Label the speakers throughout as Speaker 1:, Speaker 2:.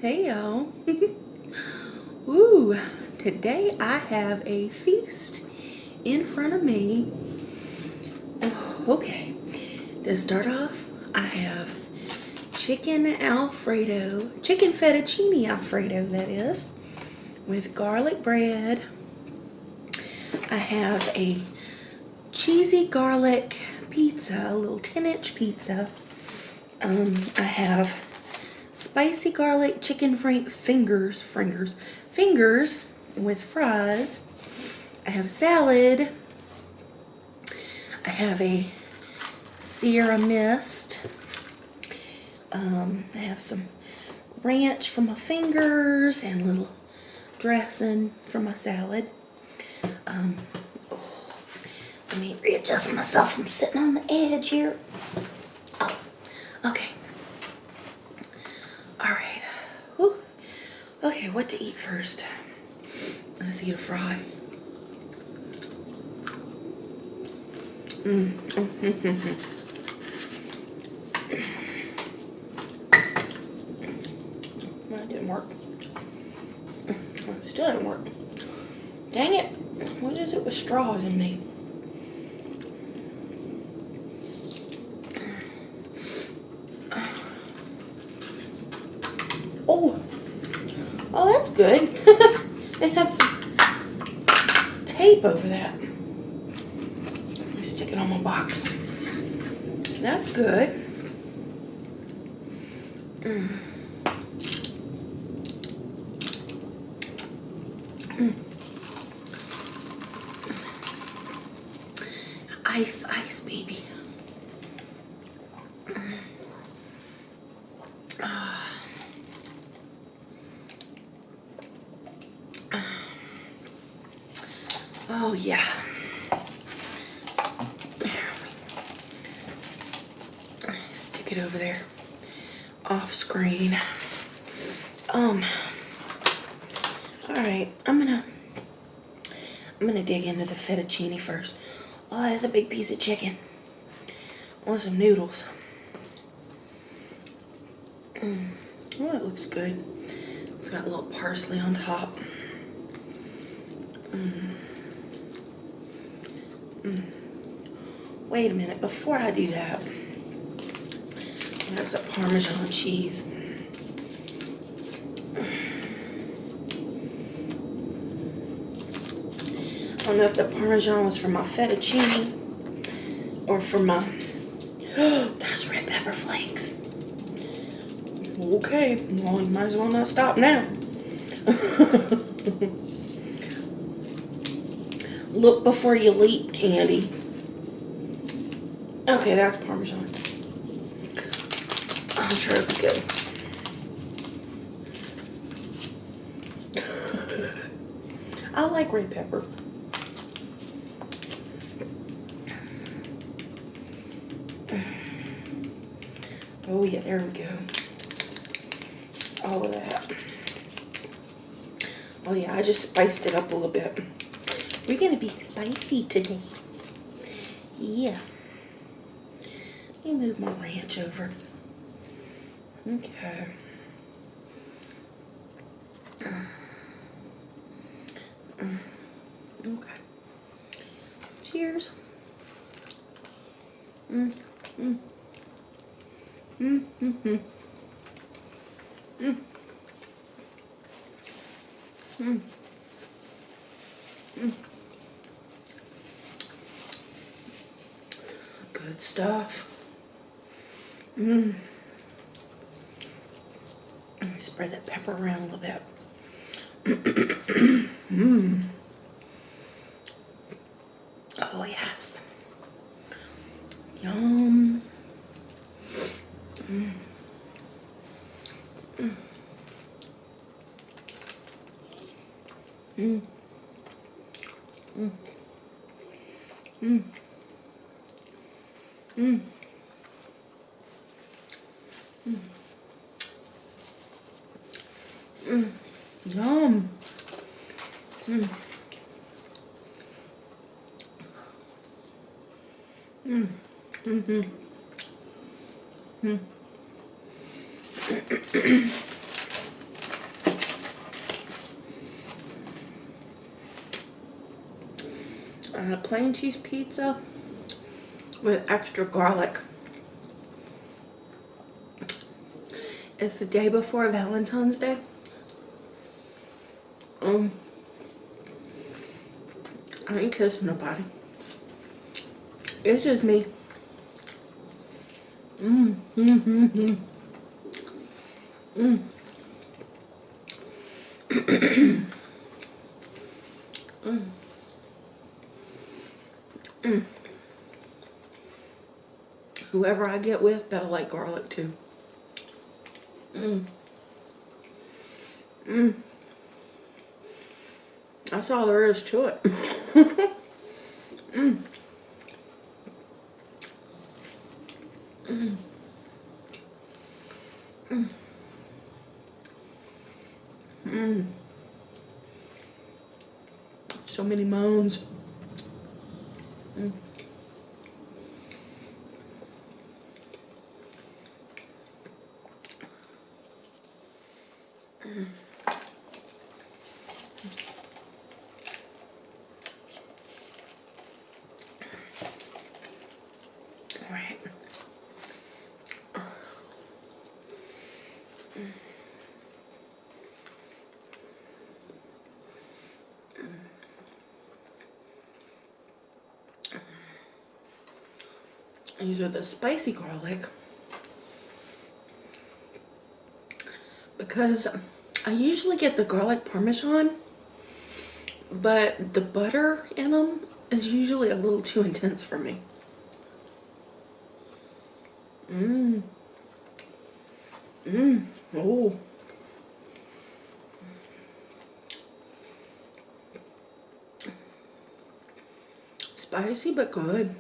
Speaker 1: Hey y'all. Ooh, today I have a feast in front of me. Oh, okay, to start off, I have chicken Alfredo, chicken fettuccine Alfredo that is, with garlic bread. I have a cheesy garlic pizza, a little 10-inch pizza. I have spicy garlic chicken fingers with fries. I have salad. I have a Sierra Mist. I have some ranch for my fingers and a little dressing for my salad. Let me readjust myself. I'm sitting on the edge here. Oh, okay. All right. Whew. Okay, what to eat first? Let's eat a fry. That didn't work. It still didn't work. Dang it. What is it with straws in me? Oh, that's good. They have some tape over that. Let me stick it on my box. That's good. Ice, ice, baby. Oh yeah. Stick it over there, off screen. All right. I'm gonna dig into the fettuccine first. Oh, that's a big piece of chicken. I want some noodles. Oh, it looks good. It's got a little parsley on top. Wait a minute, before I do that, that's a Parmesan cheese. I don't know if the Parmesan was for my fettuccine or for my, that's red pepper flakes. Okay, well, you might as well not stop now. Look before you leap, Candy. Okay, that's Parmesan. I'm sure it'll be good. I like red pepper. Oh yeah, there we go. All of that. Oh yeah, I just spiced it up a little bit. We're gonna be spicy today. Yeah. Let me move my ranch over. Okay. Okay. Cheers. Good stuff. Let me spread that pepper around a little bit. Oh yes. Yum. Yum. a plain cheese pizza with extra garlic. It's the day before Valentine's Day. I ain't kissing nobody. It's just me. Whoever I get with better like garlic too. That's all there is to it. So many moans. All right. These are the spicy garlic because I usually get the garlic parmesan, but the butter in them is usually a little too intense for me. Oh. Spicy but good.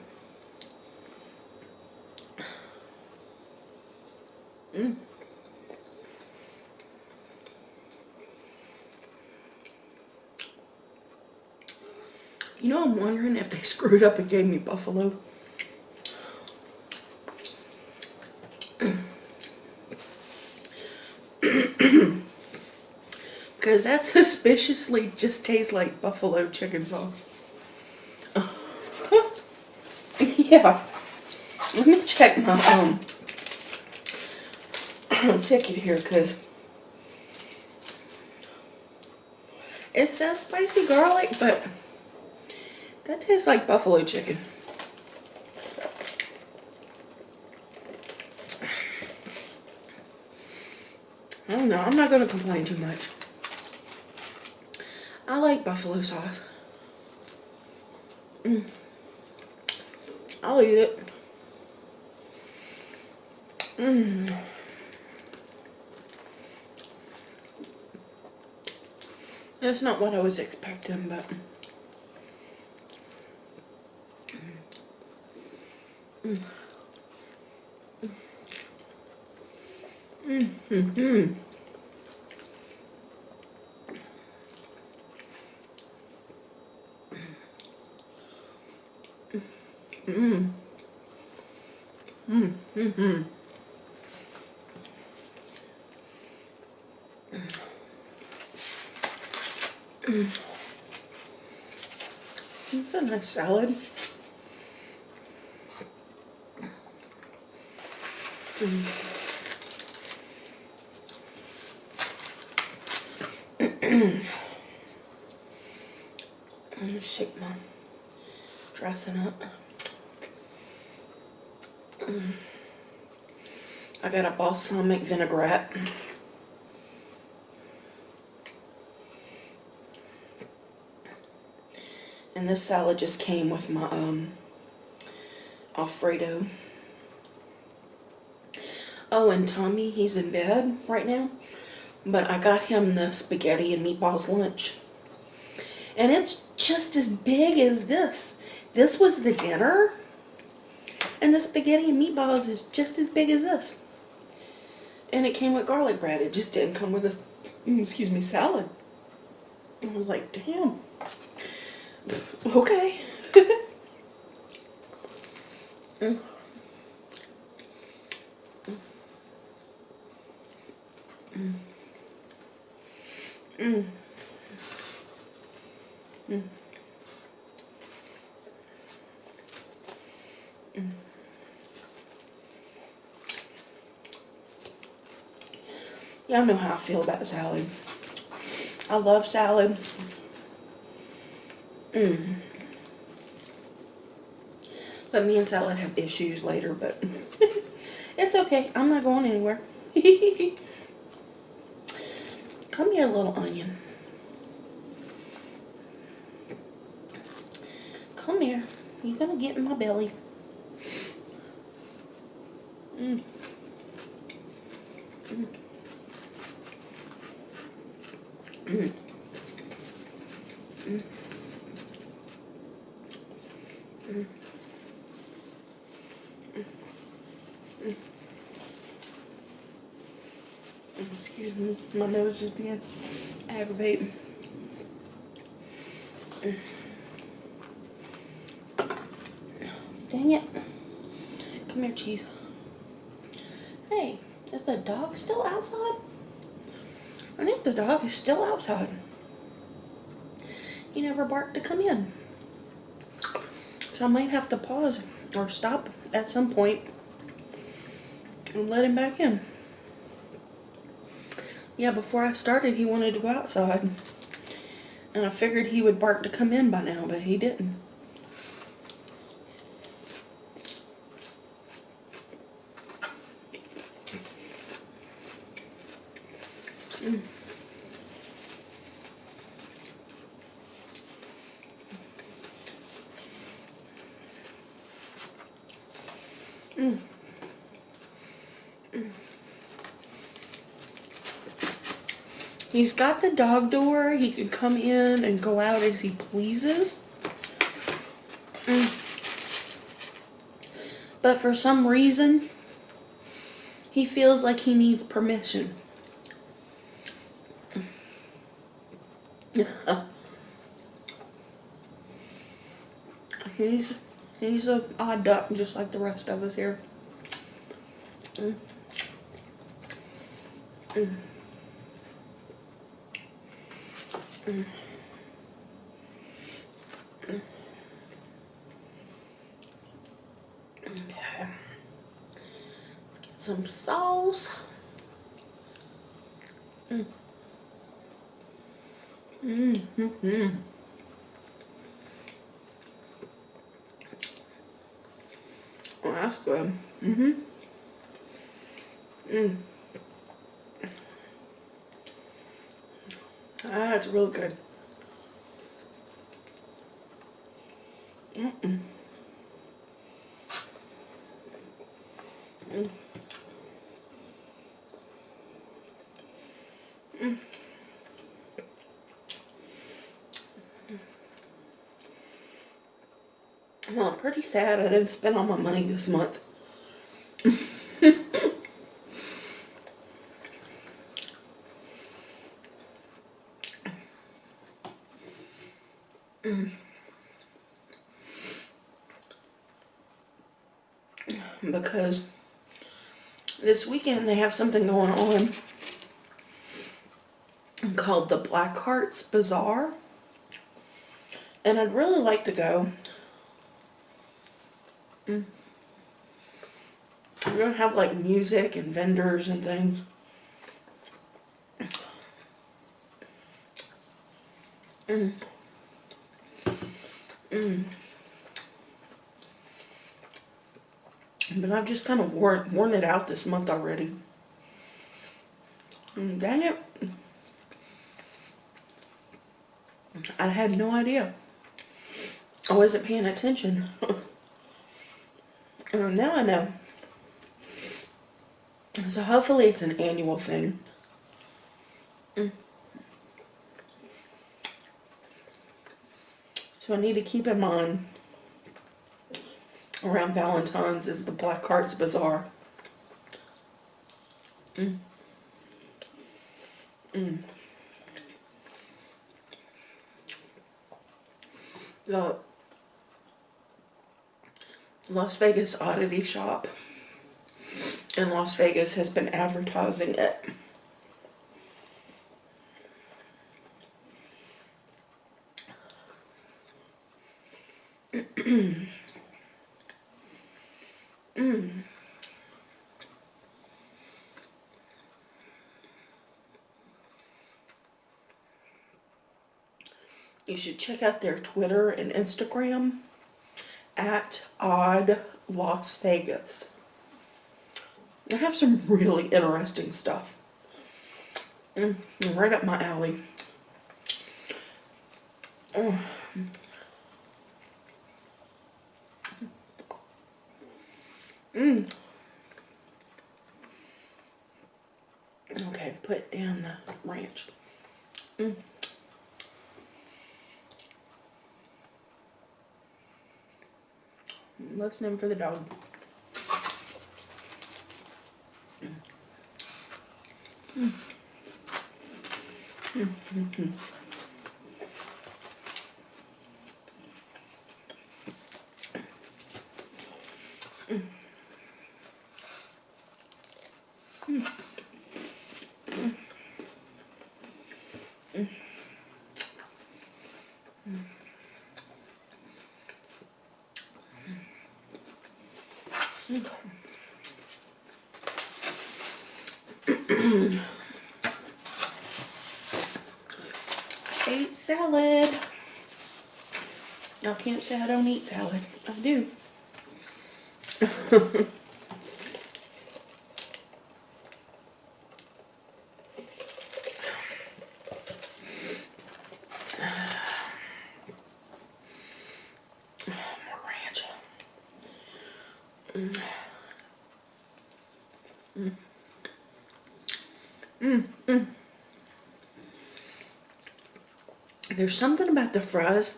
Speaker 1: You know, I'm wondering if they screwed up and gave me buffalo. Because that suspiciously just tastes like buffalo chicken sauce. Yeah. Let me check my ticket here, because it says spicy garlic, but that tastes like buffalo chicken. I don't know. I'm not going to complain too much. I like buffalo sauce. I'll eat it. That's not what I was expecting, but it's a nice salad. Let me shake my dressing up. I got a balsamic vinaigrette. And this salad just came with my Alfredo. Oh, and Tommy, he's in bed right now. But I got him the spaghetti and meatballs lunch. And it's just as big as this. This was the dinner. And the spaghetti and meatballs is just as big as this. And it came with garlic bread. It just didn't come with a, excuse me, salad. I was like, damn. Okay. Y'all know how I feel about salad. I love salad. But me and salad have issues later, but it's okay. I'm not going anywhere. Come here, little onion. Come here. You're gonna get in my belly. Mm. Mm. Mm. Mm. Mm. Mm. Excuse me, my nose is being aggravating. Dang it. Come here, cheese. Hey, is the dog still outside? I think the dog is still outside. He never barked to come in. So I might have to pause or stop at some point and let him back in. Yeah, before I started, he wanted to go outside. And I figured he would bark to come in by now, but he didn't. Mm. Mm. Mm. He's got the dog door. He can come in and go out as he pleases. Mm. But for some reason, he feels like he needs permission. He's an odd duck, just like the rest of us here. Mm. Mm. Mm. Mm. Okay. Let's get some sauce. Mm. Mm. Mm. Oh, that's good. Mm-hmm. Mm. That's really good. Mm-mm. Mm. Mm. Well, I'm pretty sad I didn't spend all my money this month. Mm. Because this weekend they have something going on called the Black Hearts Bazaar. And I'd really like to go. Mm. We're gonna have like music and vendors and things. Mm. Mm. But I've just kind of worn it out this month already. Dang it. I had no idea. I wasn't paying attention. Now I know. So hopefully it's an annual thing. Mm. So I need to keep in mind around Valentine's is the Black Hearts Bazaar. Mm. Mm. The Las Vegas Oddity Shop in Las Vegas has been advertising it. Mm. You should check out their Twitter and Instagram at Odd Las Vegas. They have some really interesting stuff. Right up my alley. Oh. Okay, put down the ranch. Listening for the dog. Hate salad. I can't say I don't eat salad. I do. More ranch. There's something about the fries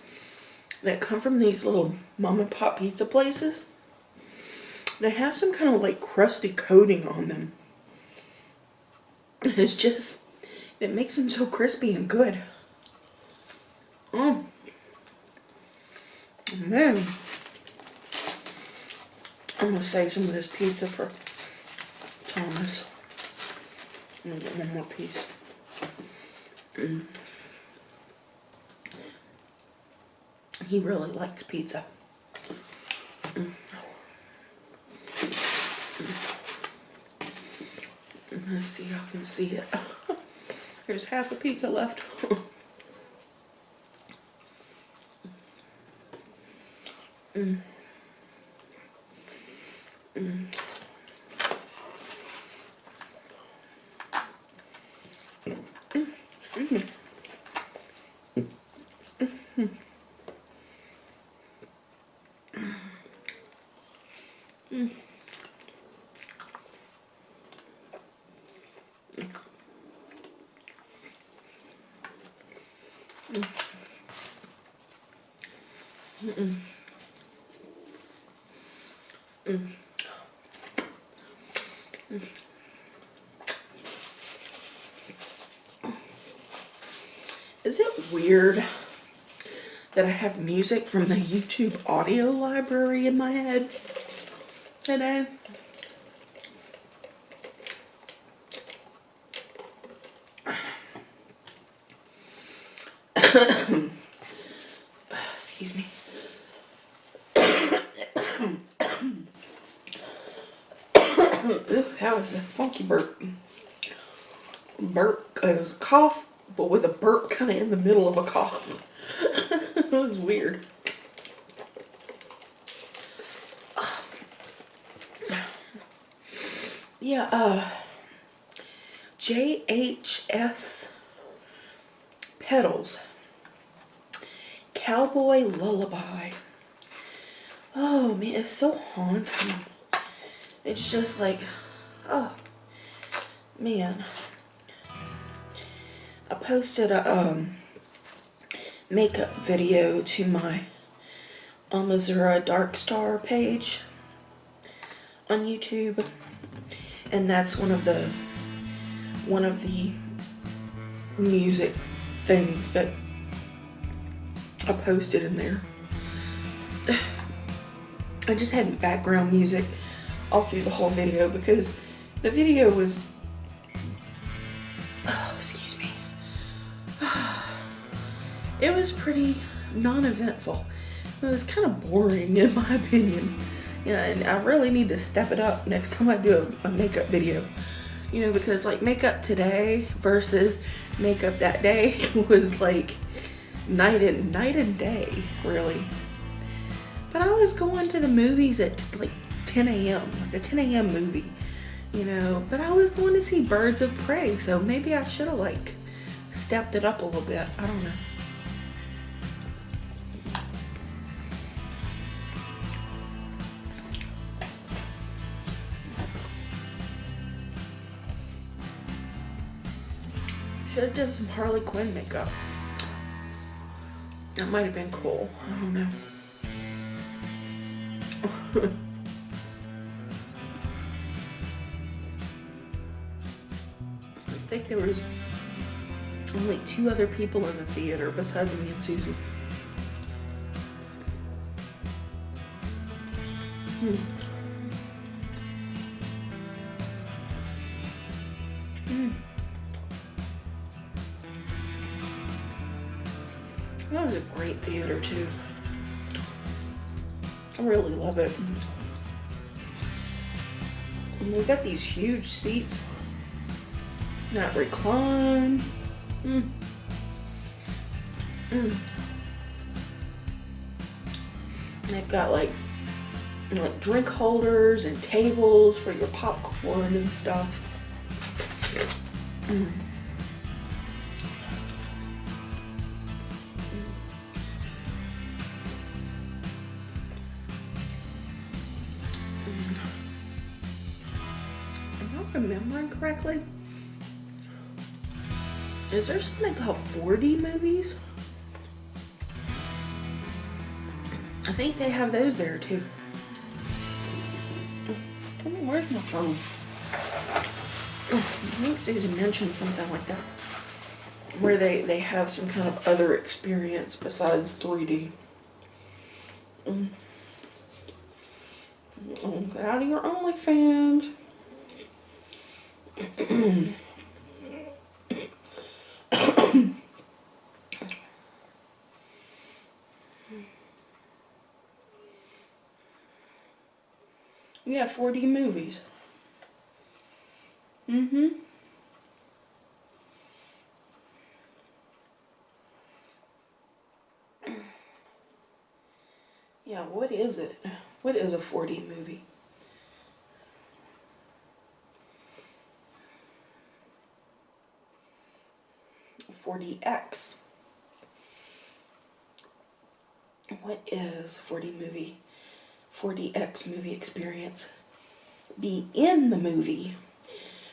Speaker 1: that come from these little mom and pop pizza places. They have some kind of like crusty coating on them. It's just, it makes them so crispy and good. Oh man. I'm gonna save some of this pizza for Thomas. I'm gonna get one more piece. He really likes pizza. Let's see, y'all can see it. There's half a pizza left. Is it weird that I have music from the YouTube audio library in my head today? Excuse me. Ooh, that was a funky burp. It was a cough, but with a burp kind of in the middle of a cough. It was weird. Yeah, JHS Pedals. Cowboy Lullaby. Oh man, it's so haunting. It's just like, oh man. I posted a makeup video to my Amazura Dark Star page on YouTube, and that's one of the music things that I posted in there. I just had background music all through the whole video because the video was, excuse me, it was pretty non-eventful. It was kind of boring in my opinion. Yeah, and I really need to step it up next time I do a makeup video. You know, because like makeup today versus makeup that day was like night and day, really. But I was going to the movies at like 10 a.m., like a 10 a.m. movie, you know. But I was going to see Birds of Prey, so maybe I should have like stepped it up a little bit. I don't know. Should have done some Harley Quinn makeup. That might have been cool. I don't know. I think there was only 2 other people in the theater besides me and Susie. That was a great theater too. I really love it. And we got these huge seats that recline. They've got like drink holders and tables for your popcorn and stuff. Remembering correctly, is there something called 4D movies? I think they have those there too. Where's my phone? I think Susan mentioned something like that, where they have some kind of other experience besides 3D. Get out of your OnlyFans. Yeah, 4D movies. Yeah, what is it? What is a 4D movie? $40X. What is 4D movie? 4DX movie experience. Be in the movie,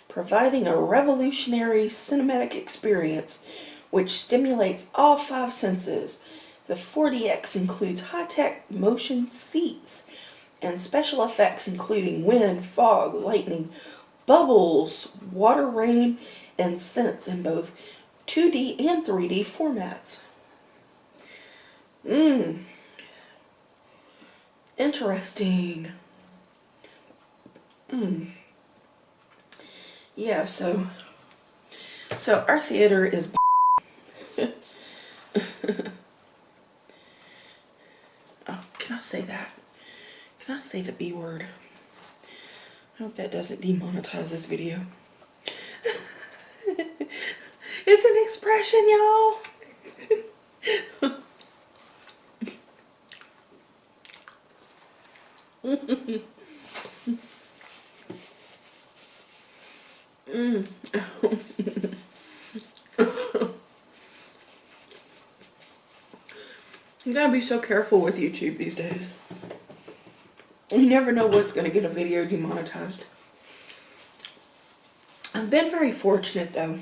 Speaker 1: providing a revolutionary cinematic experience which stimulates all 5 senses. The 4DX includes high-tech motion seats and special effects including wind, fog, lightning, bubbles, water, rain, and scents in both 2D and 3D formats. Interesting. Yeah, so our theater is oh, can I say that? Can I say the B word? I hope that doesn't demonetize this video. It's an expression, y'all. You gotta be so careful with YouTube these days. You never know what's gonna get a video demonetized. I've been very fortunate though.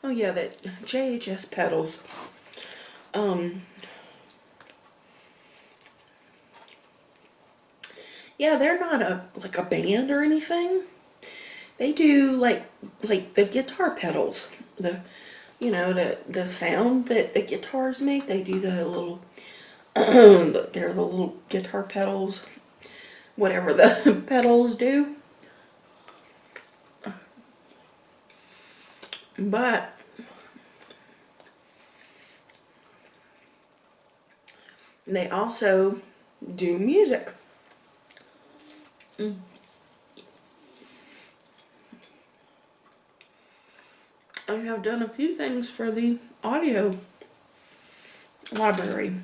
Speaker 1: Oh yeah, that JHS pedals. Yeah, they're not a band or anything. They do like the guitar pedals. The sound that the guitars make. They do the little they're the little guitar pedals. Whatever the pedals do. But they also do music. I have done a few things for the audio library.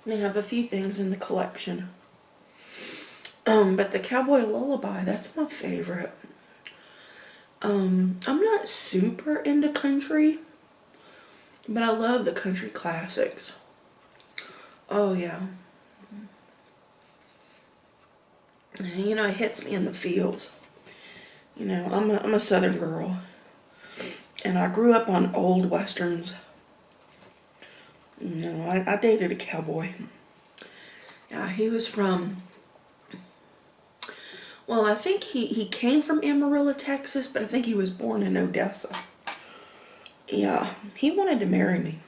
Speaker 1: They have a few things in the collection. But the Cowboy Lullaby, that's my favorite. I'm not super into country, but I love the country classics. Oh yeah. You know, it hits me in the feels. You know, I'm a Southern girl, and I grew up on old westerns. You know, I dated a cowboy. Yeah, he was from, well, I think he came from Amarillo, Texas, but I think he was born in Odessa. Yeah, he wanted to marry me.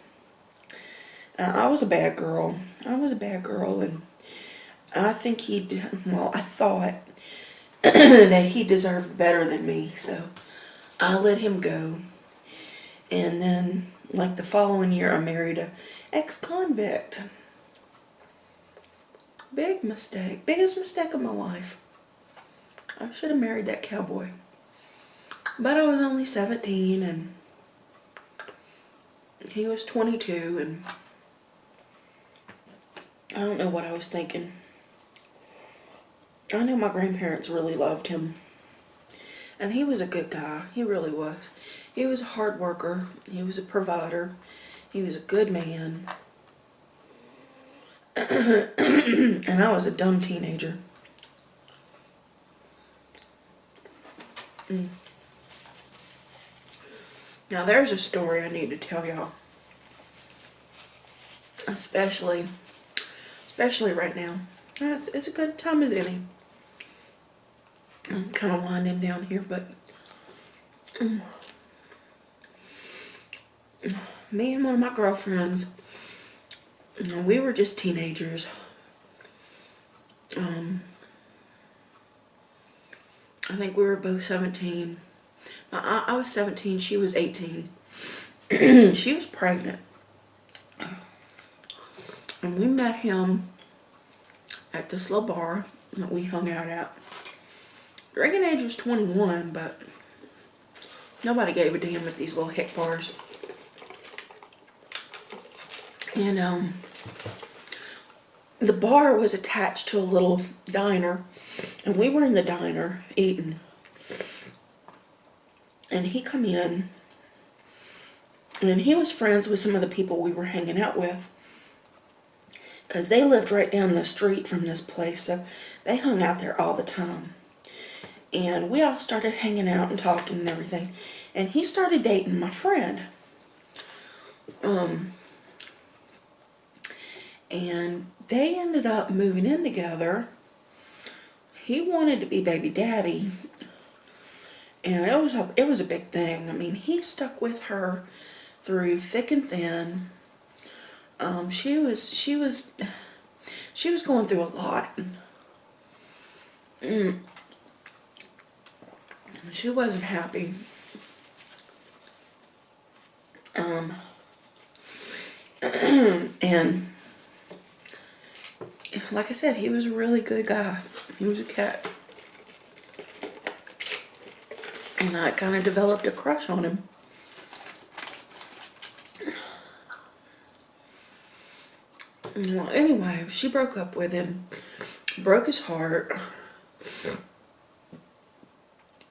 Speaker 1: I was a bad girl. And I think I thought that he deserved better than me, so I let him go. And then, like the following year, I married an ex-convict. Big mistake. Biggest mistake of my life. I should have married that cowboy. But I was only 17 and he was 22, and I don't know what I was thinking. I know my grandparents really loved him. And he was a good guy. He really was. He was a hard worker. He was a provider. He was a good man. And I was a dumb teenager. Now there's a story I need to tell y'all. Especially right now. It's a good time as any. I'm kind of winding down here, but me and one of my girlfriends, we were just teenagers. I think we were both 17. I was 17, she was 18. She was pregnant. And we met him at this little bar that we hung out at. Drinking age was 21, but nobody gave a damn at these little hick bars. And the bar was attached to a little diner, and we were in the diner eating. And he come in, and he was friends with some of the people we were hanging out with, because they lived right down the street from this place, so they hung out there all the time. And we all started hanging out and talking and everything, and he started dating my friend. And they ended up moving in together. He wanted to be baby daddy, and it was a big thing. I mean, he stuck with her through thick and thin. She was going through a lot. She wasn't happy. And like I said, he was a really good guy. He was a cat. And I kind of developed a crush on him. Well, anyway, she broke up with him. Broke his heart.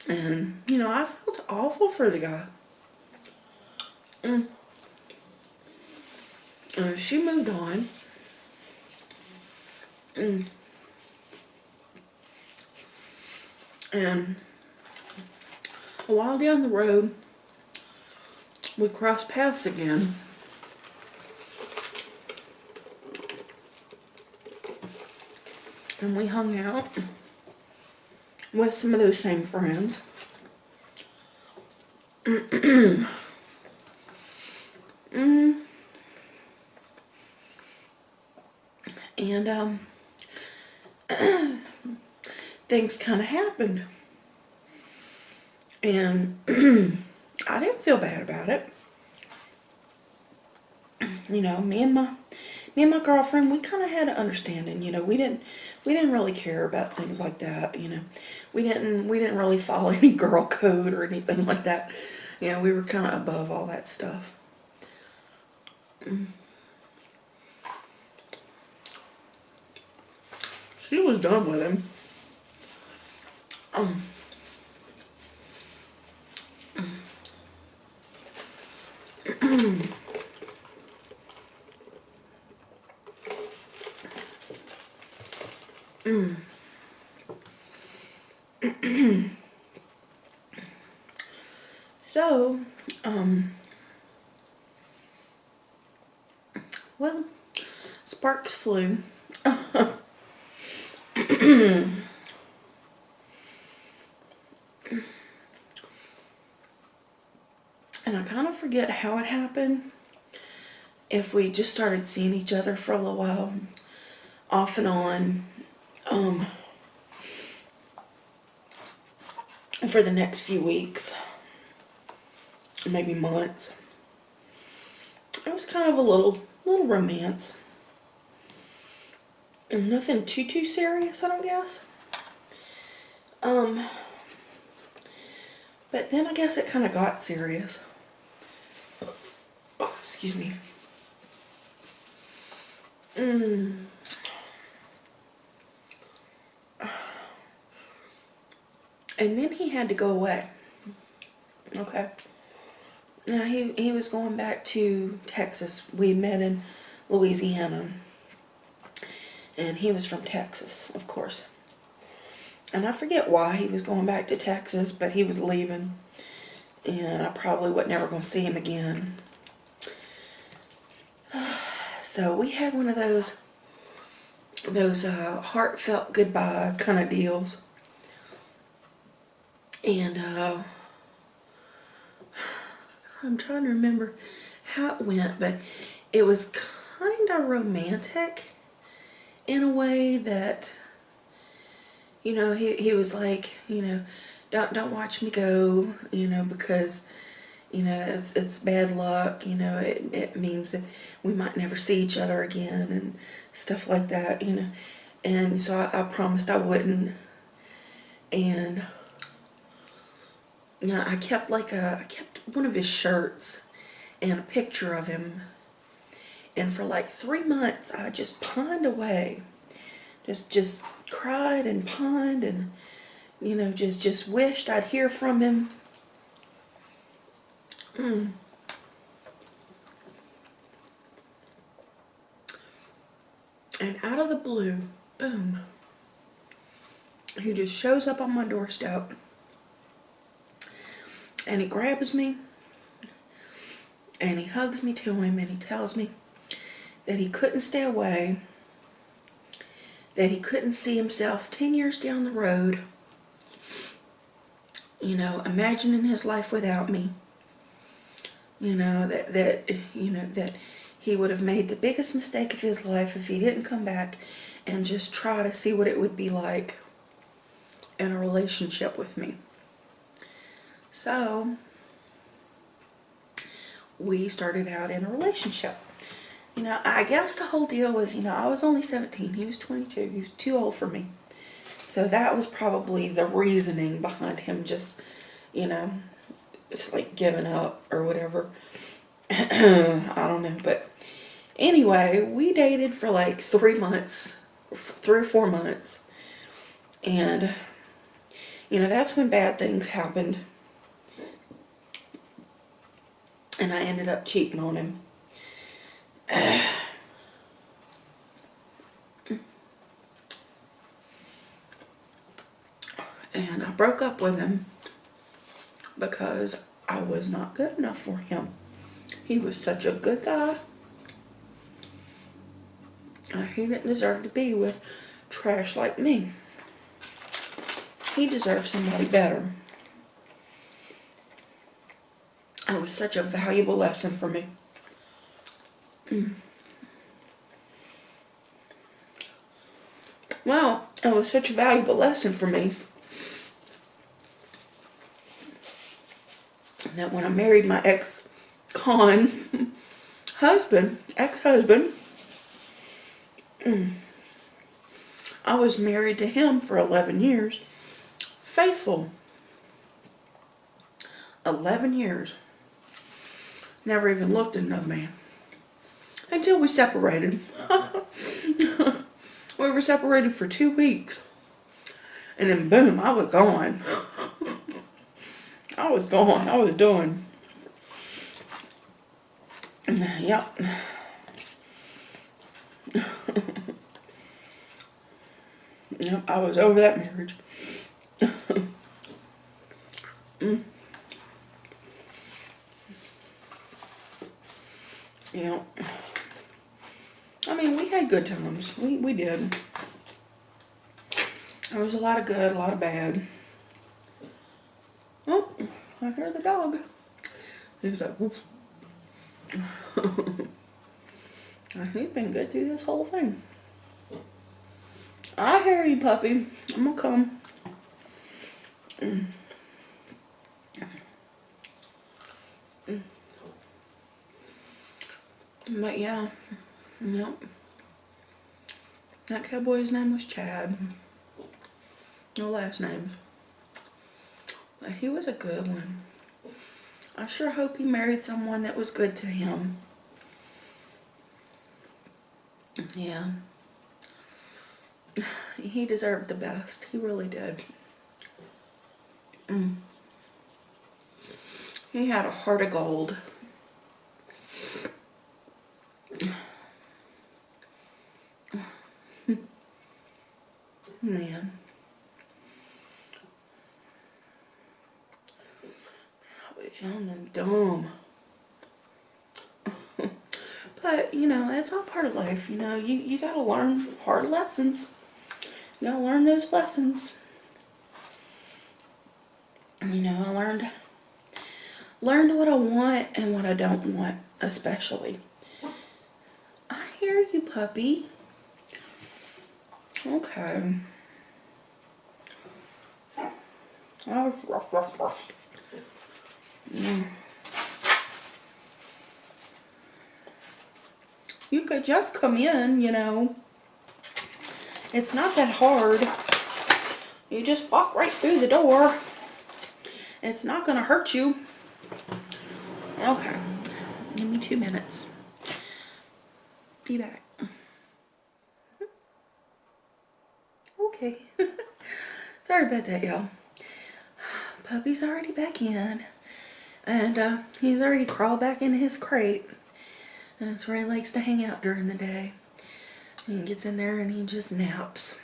Speaker 1: And, you know, I felt awful for the guy. She moved on. And a while down the road, we crossed paths again. And we hung out with some of those same friends. And things kind of happened. And I didn't feel bad about it. You know, me and my girlfriend, we kind of had an understanding. You know, we didn't really care about things like that. You know, we didn't really follow any girl code or anything like that. You know, we were kind of above all that stuff. She was done with him. So, well, sparks flew. And I kind of forget how it happened. If we just started seeing each other for a little while, off and on, for the next few weeks, maybe months. It was kind of a little romance. And nothing too serious, I don't guess. But then I guess it kind of got serious. Oh, excuse me. And then he had to go away. Okay. Now he was going back to Texas. We met in Louisiana. And he was from Texas, of course. And I forget why he was going back to Texas, but he was leaving. And I probably was never going to see him again. So we had one of those heartfelt goodbye kind of deals. And I'm trying to remember how it went, but it was kind of romantic in a way that, you know, he was like, you know, don't watch me go, you know, because, you know, it's bad luck, you know, it means that we might never see each other again and stuff like that, you know. And so I promised I wouldn't. And yeah, I kept one of his shirts and a picture of him. And for like 3 months, I just pined away. Just cried and pined and, you know, just wished I'd hear from him. And out of the blue, boom, he just shows up on my doorstep. And he grabs me. And he hugs me to him and he tells me that he couldn't stay away, that he couldn't see himself 10 years down the road, you know, imagining his life without me, you know, that he would have made the biggest mistake of his life if he didn't come back and just try to see what it would be like in a relationship with me. So we started out in a relationship. You know, I guess the whole deal was, you know, I was only 17. He was 22. He was too old for me. So that was probably the reasoning behind him just, you know, it's like giving up or whatever. I don't know. But anyway, we dated for like 3 months, 3 or 4 months. And, you know, that's when bad things happened. And I ended up cheating on him. And I broke up with him because I was not good enough for him. He was such a good guy. He didn't deserve to be with trash like me. He deserved somebody better. It was such a valuable lesson for me. Well, It was such a valuable lesson for me that when I married my ex-husband, I was married to him for 11 years. Faithful. 11 years. Never even looked at another man. Until we separated. We were separated for 2 weeks. And then boom, I was gone. I was gone. I was done. Yep. Yep, I was over that marriage. Yeah. I mean, we had good times. We did. There was a lot of good, a lot of bad. Oh, I hear the dog. He was like, whoops. He's been good through this whole thing. I hear you, puppy. I'm gonna come. But yeah, yep. That cowboy's name was Chad. No last names. But he was a good one. I sure hope he married someone that was good to him. Yeah. He deserved the best. He really did. He had a heart of gold. Man. I was young and dumb. But, you know, that's all part of life. You know, you gotta learn hard lessons. You gotta learn those lessons. You know, I learned what I want and what I don't want, especially. I hear you, puppy. Okay. Oh, ruff, ruff, ruff. You could just come in, you know. It's not that hard. You just walk right through the door. It's not gonna hurt you. Okay. Give me 2 minutes. Be back. Okay. Sorry about that, y'all. Puppy's already back in. And he's already crawled back into his crate. And that's where he likes to hang out during the day. He gets in there and he just naps.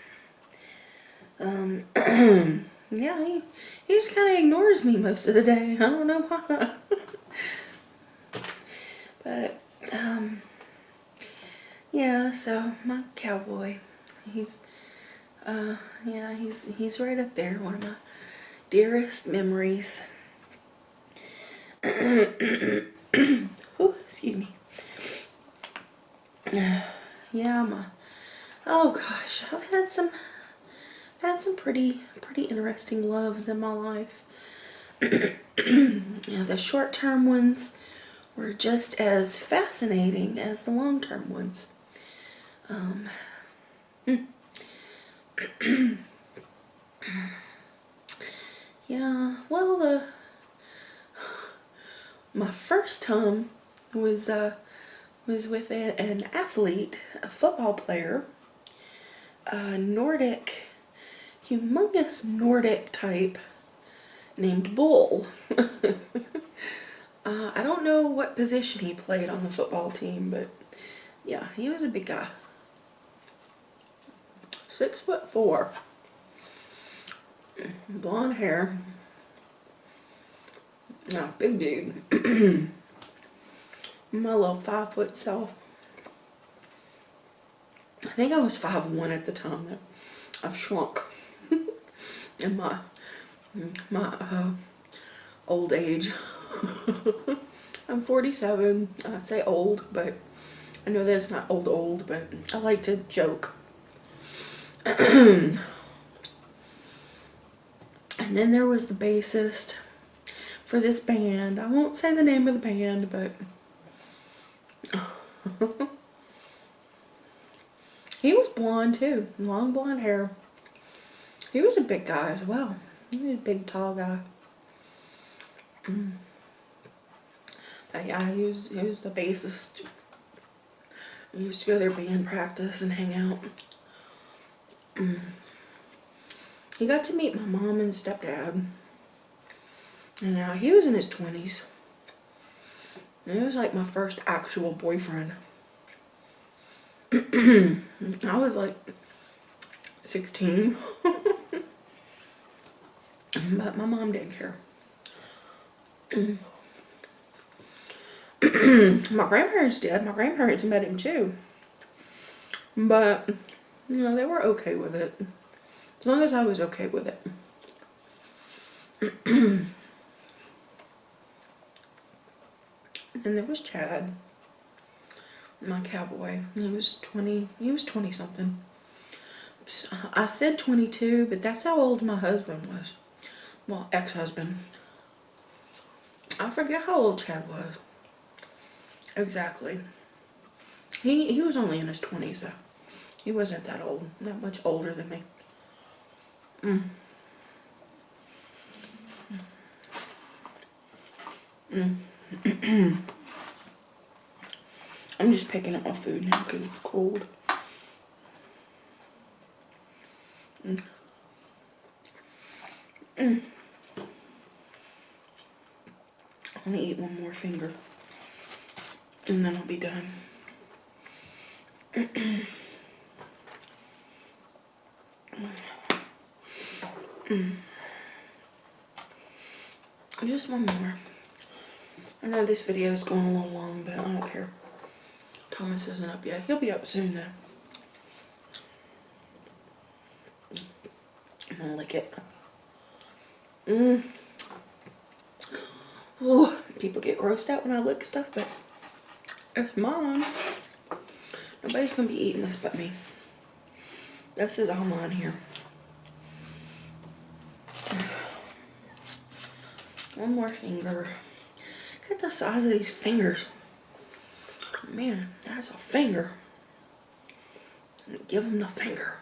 Speaker 1: Yeah, he just kind of ignores me most of the day. I don't know why. But, yeah, so my cowboy, he's right up there. One of my dearest memories. Ooh, excuse me. Yeah, oh gosh, I've had some pretty interesting loves in my life. Yeah, the short-term ones were just as fascinating as the long-term ones. Yeah, well, my first time was with an athlete, a football player, a humongous Nordic type named Bull. I don't know what position he played on the football team, but yeah, he was a big guy. 6'4". Blonde hair. No, big dude. My little 5-foot self. I think I was 5'1" at the time. That I've shrunk in my old age. I'm 47. I say old, but I know that's not old, but I like to joke. And then there was the bassist for this band. I won't say the name of the band, but he was blonde too, long blonde hair. He was a big guy as well. He was a big, tall guy. But yeah, he was the bassist. We used to go to their band practice and hang out. He got to meet my mom and stepdad. And now he was in his 20s. And it was like my first actual boyfriend. I was like 16. But my mom didn't care. My grandparents did. My grandparents met him too. But, you know, they were okay with it. As long as I was okay with it. And there was Chad, my cowboy. He was 20 something. I said 22, but that's how old my husband was. Well, ex-husband. I forget how old Chad was. Exactly. He was only in his 20s though. He wasn't that old, not much older than me. I'm just picking up my food now because it's cold. I'm gonna eat one more finger and then I'll be done. Just one more. I know this video is going a little long, but I don't care. Thomas isn't up yet. He'll be up soon though. I'm gonna lick it. Oh, people get grossed out when I lick stuff, but it's mine. Nobody's gonna be eating this but me. This is all mine here. One more finger. Look at the size of these fingers. Man, that's a finger. Give him the finger.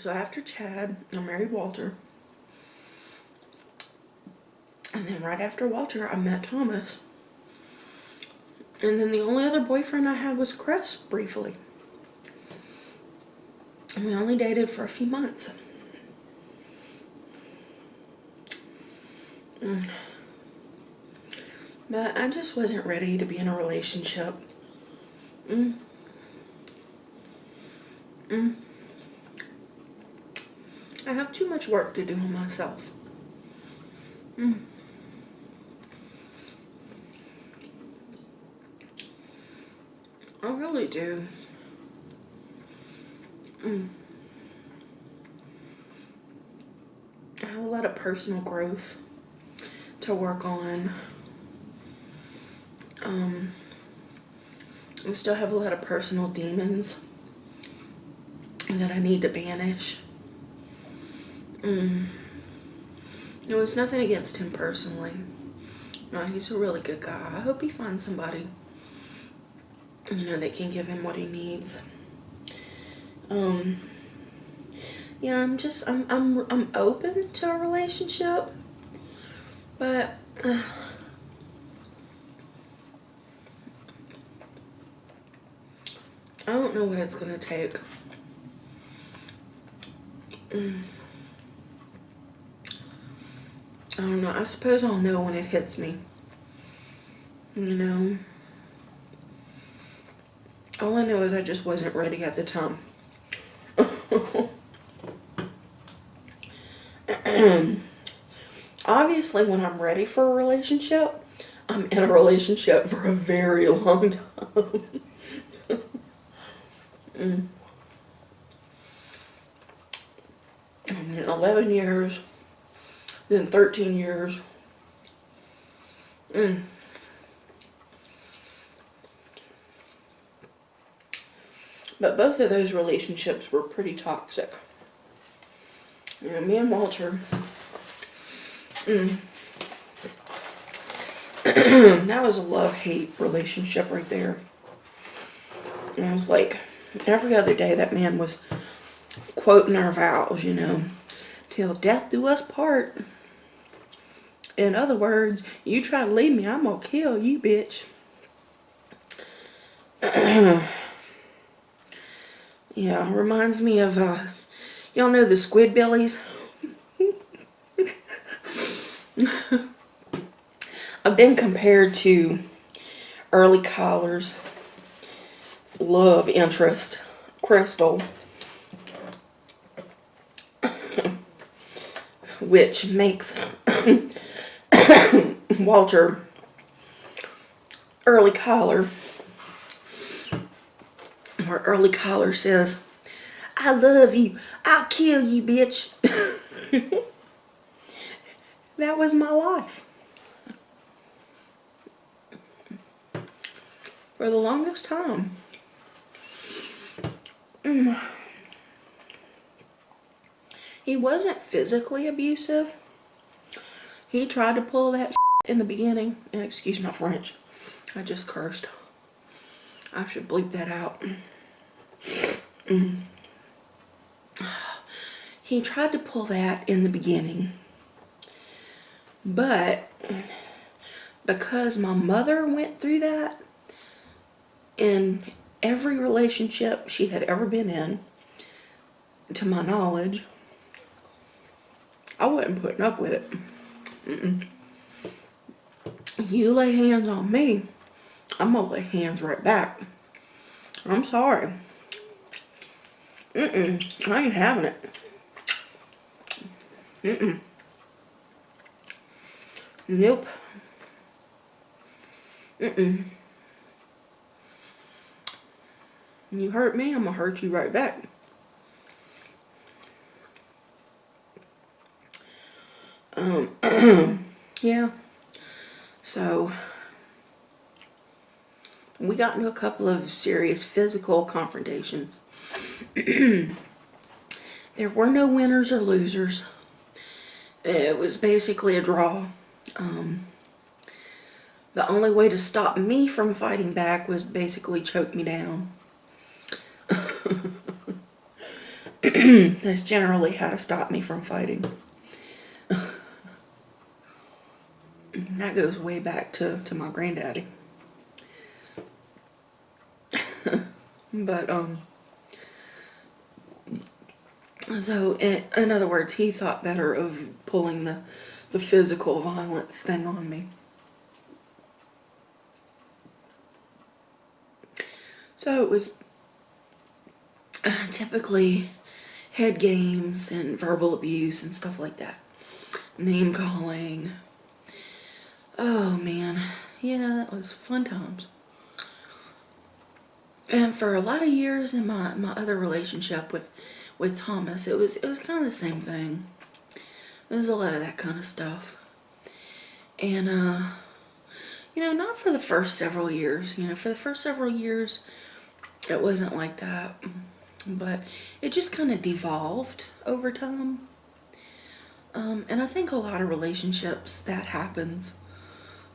Speaker 1: So after Chad, I married Walter. And then right after Walter, I met Thomas. And then the only other boyfriend I had was Chris, briefly. And we only dated for a few months. But I just wasn't ready to be in a relationship. I have too much work to do on myself. I really do. I have a lot of personal growth to work on. I still have a lot of personal demons that I need to banish. It was nothing against him personally. No, he's a really good guy. I hope he finds somebody, you know, that can give him what he needs. Yeah, I'm open to a relationship, but I don't know what it's gonna take. I don't know. I suppose I'll know when it hits me. You know? All I know is I just wasn't ready at the time. Obviously, when I'm ready for a relationship, I'm in a relationship for a very long time. 11 years, then 13 years. But both of those relationships were pretty toxic. You know, me and Walter, that was a love-hate relationship right there. And I was like, every other day that man was quoting our vows, you know, till death do us part. In other words, you try to leave me, I'm gonna kill you, bitch. Yeah, reminds me of, y'all know the Squidbillies? I've been compared to early Collar's love interest, Crystal, which makes Walter early Collar, where early Collar says, I love you, I'll kill you, bitch. That was my life. For the longest time. He wasn't physically abusive. He tried to pull that in the beginning. And excuse my French. I just cursed. I should bleep that out. He tried to pull that in the beginning. But because my mother went through that in every relationship she had ever been in, to my knowledge, I wasn't putting up with it. You lay hands on me, I'm gonna lay hands right back. I'm sorry. I ain't having it. Nope. You hurt me, I'm gonna hurt you right back. Yeah. So we got into a couple of serious physical confrontations. There were no winners or losers. It was basically a draw. The only way to stop me from fighting back was basically choke me down. That's generally how to stop me from fighting. That goes way back to my granddaddy. But, so, in other words, he thought better of pulling the physical violence thing on me. So it was typically head games and verbal abuse and stuff like that. Name calling. Oh man, yeah, that was fun times. And for a lot of years in my other relationship with Thomas, it was kind of the same thing. There was a lot of that kind of stuff. And you know, not for the first several years. You know, for the first several years, it wasn't like that. But it just kind of devolved over time. And I think a lot of relationships, that happens.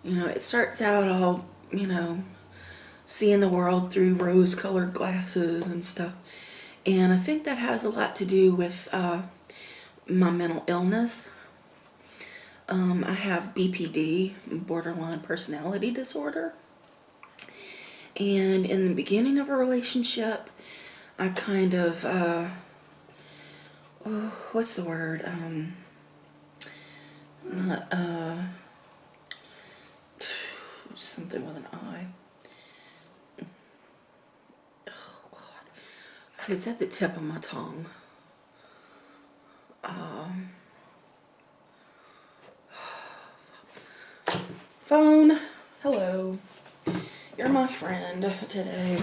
Speaker 1: You know, it starts out all, you know, seeing the world through rose-colored glasses and stuff. And I think that has a lot to do with my mental illness. I have BPD, borderline personality disorder. And in the beginning of a relationship, I kind of, what's the word? Something with an I. Oh, God. It's at the tip of my tongue. Phone. Hello. You're my friend today.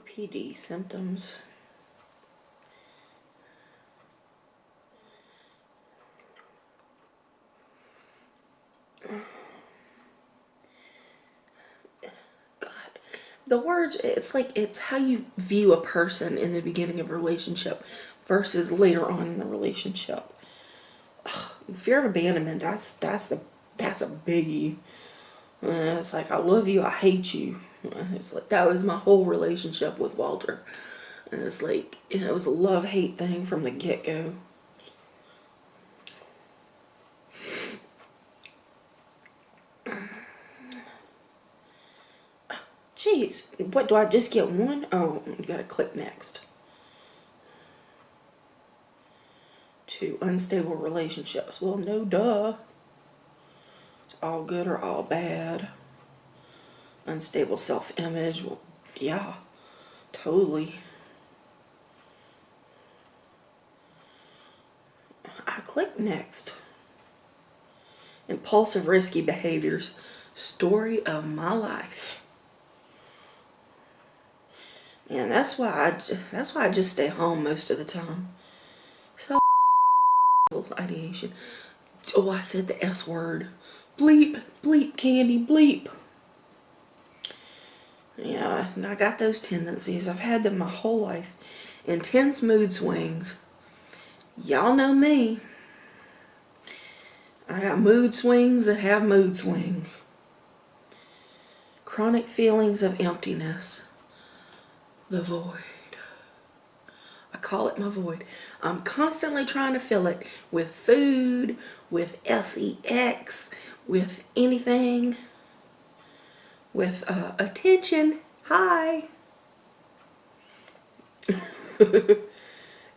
Speaker 1: COPD symptoms. God, the words, it's like, it's how you view a person in the beginning of a relationship versus later on in the relationship. Ugh, fear of abandonment, that's a biggie. It's like, I love you, I hate you. It's like, that was my whole relationship with Walter. And it's like, it was a love-hate thing from the get-go. Jeez, what, do I just get one? Oh, you gotta click next. 2, unstable relationships. Well, no duh. It's all good or all bad. Unstable self-image. Well, yeah, totally. I click next. Impulsive, risky behaviors. Story of my life. And that's why I just stay home most of the time. So ideation. Oh, I said the S word. Bleep, bleep, Candy, bleep. Yeah, I got those tendencies. I've had them my whole life. Intense mood swings. Y'all know me. I got mood swings that have mood swings. Chronic feelings of emptiness. The void. I call it my void. I'm constantly trying to fill it with food, with sex, with anything, with attention. Hi.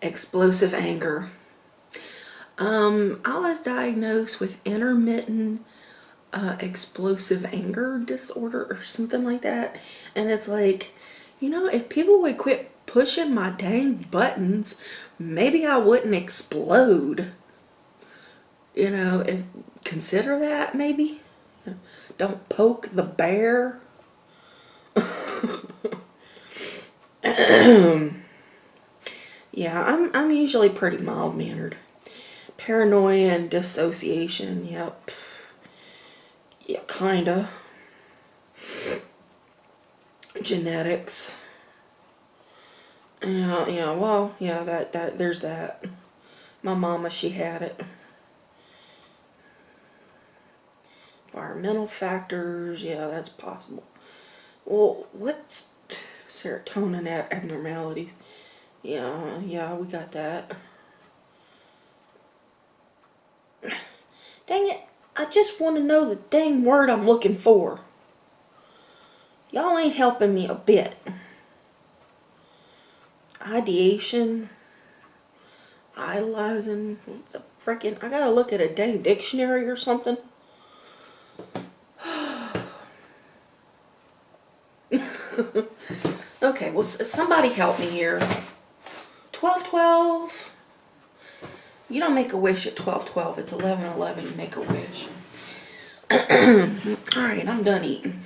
Speaker 1: Explosive anger. I was diagnosed with intermittent explosive anger disorder or something like that. And it's like, you know, if people would quit pushing my dang buttons, maybe I wouldn't explode. You know, consider that maybe. Don't poke the bear. Yeah, I'm usually pretty mild-mannered. Paranoia and dissociation, yep. Yeah, kinda. Genetics. Yeah, well, yeah, that there's that. My mama, she had it. Environmental factors, yeah, that's possible. Well, what's serotonin abnormalities? Yeah, we got that. Dang it, I just want to know the dang word I'm looking for. Y'all ain't helping me a bit. Ideation. Idolizing. It's a freaking, I gotta look at a dang dictionary or something. Okay, well, somebody help me here. 12:12. You don't make a wish at 12:12. It's 11:11. You make a wish. Alright, I'm done eating.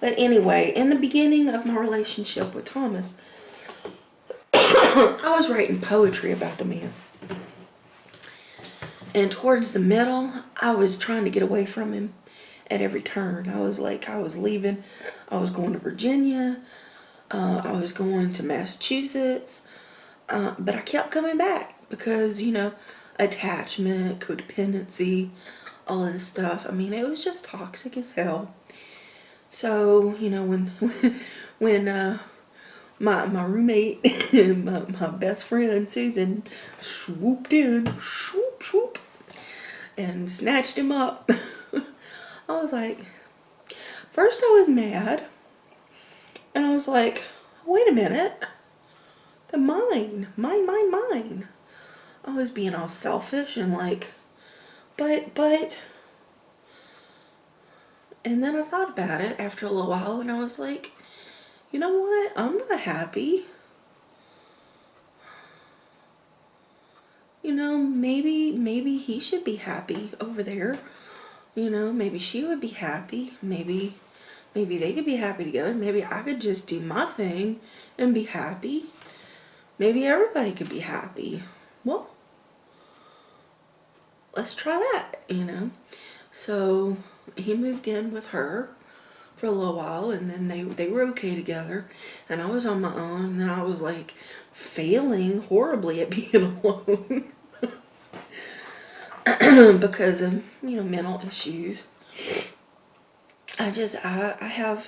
Speaker 1: But anyway, in the beginning of my relationship with Thomas, I was writing poetry about the man. And towards the middle, I was trying to get away from him at every turn. I was leaving. I was going to Virginia. I was going to Massachusetts. But I kept coming back because, you know, attachment, codependency, all of this stuff. I mean, it was just toxic as hell. So, you know, when my roommate, my best friend Susan, swooped in, swoop, and snatched him up, I was like, first I was mad, and I was like, wait a minute, the mine. I was being all selfish and like, but, and then I thought about it after a little while, and I was like, you know what, I'm not happy. You know, maybe he should be happy over there. You know, maybe she would be happy. Maybe Maybe they could be happy together. Maybe I could just do my thing and be happy. Maybe everybody could be happy. Well, let's try that, you know. So he moved in with her for a little while, and then they were okay together, and I was on my own, and then I was like failing horribly at being alone because of, you know, mental issues. I have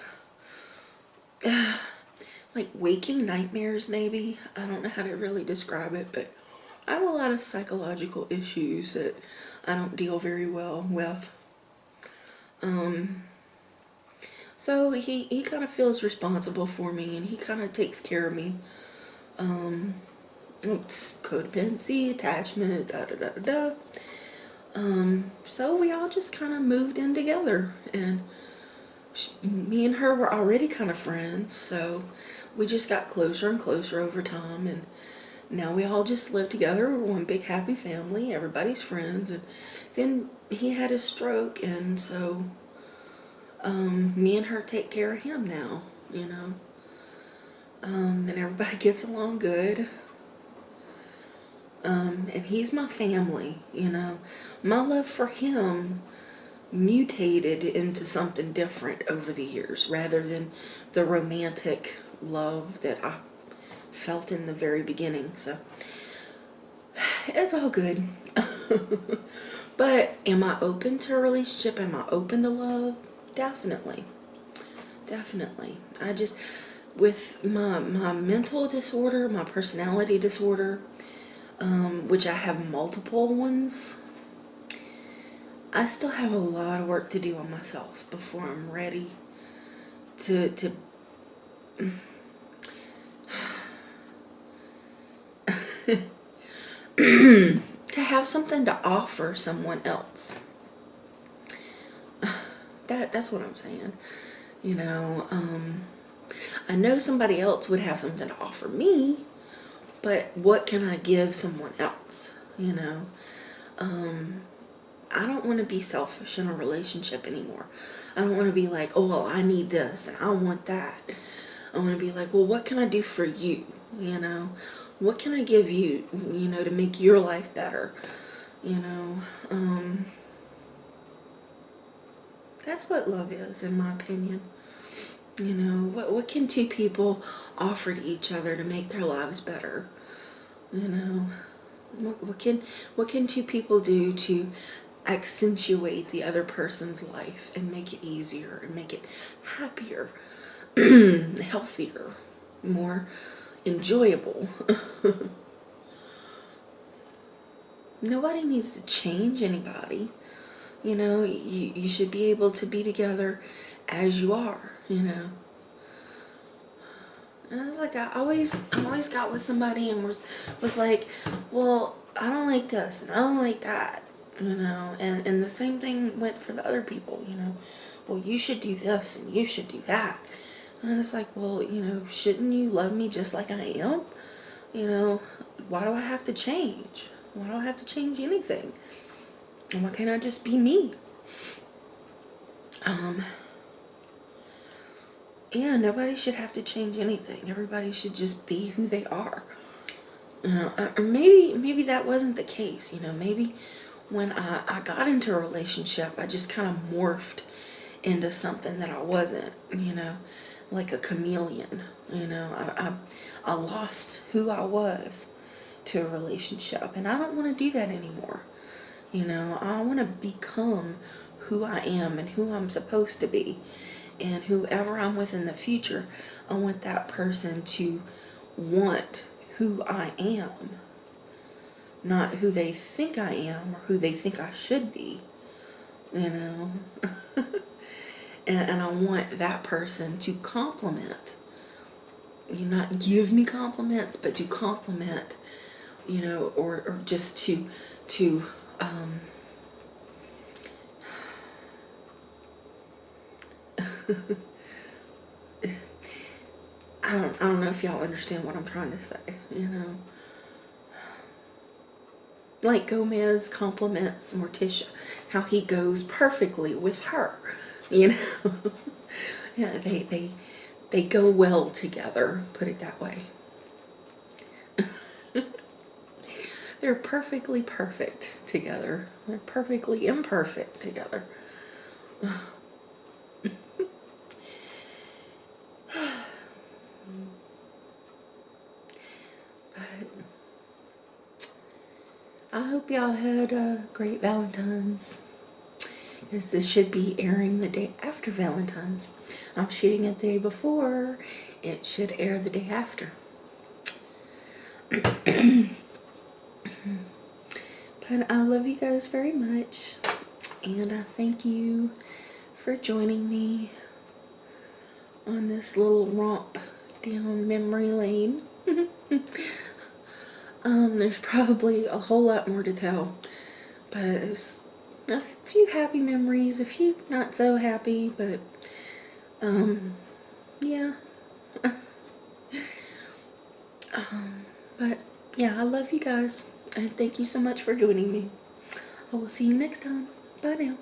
Speaker 1: like waking nightmares, maybe. I don't know how to really describe it, but I have a lot of psychological issues that I don't deal very well with. So he kind of feels responsible for me, and he kind of takes care of me. It's codependency, attachment, da da da da da. So we all just kind of moved in together, and me and her were already kind of friends, so we just got closer and closer over time, and now we all just live together. We're one big happy family. Everybody's friends. And then he had a stroke, and so me and her take care of him now, you know. And everybody gets along good. And he's my family, you know. My love for him mutated into something different over the years, rather than the romantic love that I felt in the very beginning. So it's all good. But am I open to a relationship? Am I open to love? Definitely. Definitely. I just, with my mental disorder, my personality disorder, which I have multiple ones, I still have a lot of work to do on myself before I'm ready to to have something to offer someone else. That's what I'm saying. You know, I know somebody else would have something to offer me, but what can I give someone else? You know, I don't want to be selfish in a relationship anymore. I don't want to be like, oh, well, I need this and I want that. I want to be like, well, what can I do for you? You know, what can I give you, you know, to make your life better? You know, that's what love is, in my opinion. You know, what can two people offer to each other to make their lives better? You know, what can two people do to accentuate the other person's life and make it easier and make it happier, healthier, more enjoyable? Nobody needs to change anybody. You know, you should be able to be together as you are, you know. And I was like, I always got with somebody and was like, well, I don't like this and I don't like that, you know. And the same thing went for the other people, you know. Well, you should do this and you should do that. And it's like, well, you know, shouldn't you love me just like I am? You know, why do I have to change? Why do I have to change anything? And why can't I just be me? Yeah, nobody should have to change anything. Everybody should just be who they are. Or maybe that wasn't the case. You know, maybe when I got into a relationship, I just kind of morphed into something that I wasn't. You know, like a chameleon. You know, I lost who I was to a relationship, and I don't want to do that anymore. You know, I want to become who I am and who I'm supposed to be. And whoever I'm with in the future, I want that person to want who I am. Not who they think I am or who they think I should be. You know? and I want that person to compliment. You not give me compliments, but to compliment, you know, or just to I don't know if y'all understand what I'm trying to say, you know. Like Gomez compliments Morticia, how he goes perfectly with her, you know. Yeah, they go well together, put it that way. They're perfectly perfect together. They're perfectly imperfect together. But I hope y'all had a great Valentine's. Because this should be airing the day after Valentine's. I'm shooting it the day before. It should air the day after. But I love you guys very much. And I thank you for joining me on this little romp down memory lane. There's probably a whole lot more to tell, but there's a few happy memories, a few not so happy, but yeah. But yeah, I love you guys, and thank you so much for joining me. I will see you next time. Bye now.